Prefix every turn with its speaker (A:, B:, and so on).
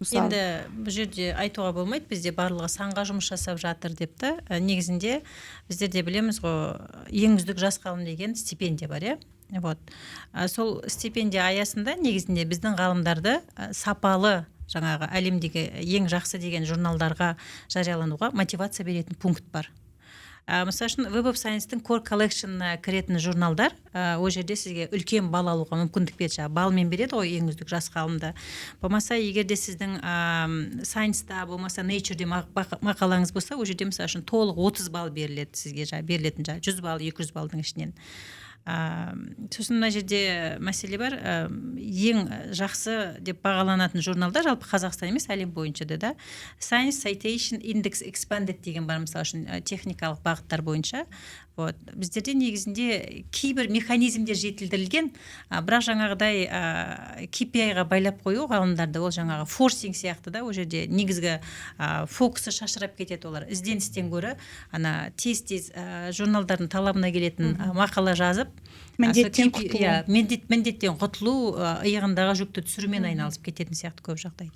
A: Енді бұл жерде айтуға болмайды, бізде барлығы санға жұмыс жасап жатыр депті. Негізінде біздерде білеміз ғой, ең үздік жас ғалым деген стипендия бар, иә. Вот. Сол стипендия аясында негізінде біздің ғалымдарды сапалы жаңағы әлемдегі ең жақсы деген журналдарға жариялануға мотивация беретін пункт бар. Мысалы үшін Web of Science-тың Core Collection-на кіретін журналдар, ол жерде сізге үлкен балл алуға мүмкіндік береді. Балмен береді ғой ең үздік жас ғалымды. Болмаса, егер де сіздің Science-та, болмаса Nature-де мақалаңыз болса, ол жерде мысалы үшін толық 30 балл беріледі сізге, берілетін 100 балл, 200 баллдың ішінен. Сосын мына жерде мәселе бар, ең жақсы деп бағаланатын журналдар жалпы Қазақстан емес, әлем бойынша да. Science Citation Index Expanded деген бар, мысалы үшін техникалық бағыттар бойынша. Вот. Біздерде негізінде кейбір механизмдер жетілдірілген, бірақ жаңағыдай KPI-ға байлап қою ғалымдарды, ол жаңағы форсинг сияқты да, ол жерде негізгі фокусы шашырап кетеді олар. Ізденістен гөрі тез журналдардың талабына келетін мақала жазып,
B: міндеттен құтылу,
A: міндеттен құтылу, иығындағы жүкті түсірумен айналысып кететін сияқты көп жағдайда.